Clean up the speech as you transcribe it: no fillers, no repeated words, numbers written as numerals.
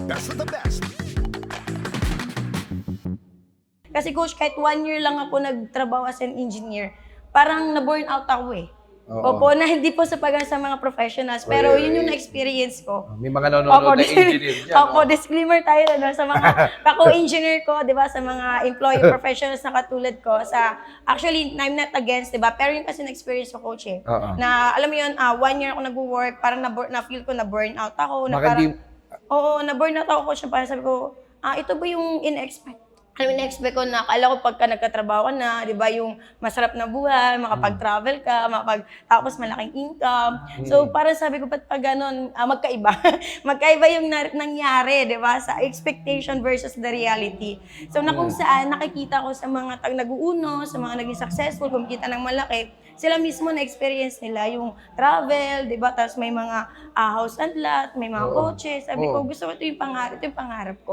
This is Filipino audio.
Best of the best. Kasi coach, kahit 1 year lang ako nagtrabaho as an engineer, parang na-burn out ako eh. Oo. Opo, na hindi po sa sa mga professionals, pero yun yung na-experience ko. May mga nanonood na engineer dyan. Opo, disclaimer tayo sa mga kako-engineer ko, di ba, sa mga employee professionals na katulad ko. Actually, I'm not against, di ba, pero yung kasi na-experience ko, coach eh. Na, alam mo yun, 1 year ako nag-work, parang na-feel ko na burn out ako. Na parang, oo, na-burn out ako, coach, na parang sabi ko, ito ba yung in-expect? In-expect ko na, akala ko pagka nagkatrabaho ka na, di ba, yung masarap na buhay, makapag-travel ka, tapos malaking income. So, parang sabi ko, ba't pag ganun, magkaiba? Magkaiba yung nangyari, di ba, sa expectation versus the reality. So, na kung saan, nakikita ko sa mga nag-uuno, sa mga naging successful, kumikita ng malaki, sila mismo na-experience nila yung travel, di ba, tapos may mga house and lot, may mga kotse. Sabi ko, gusto ko ito yung pangarap ko.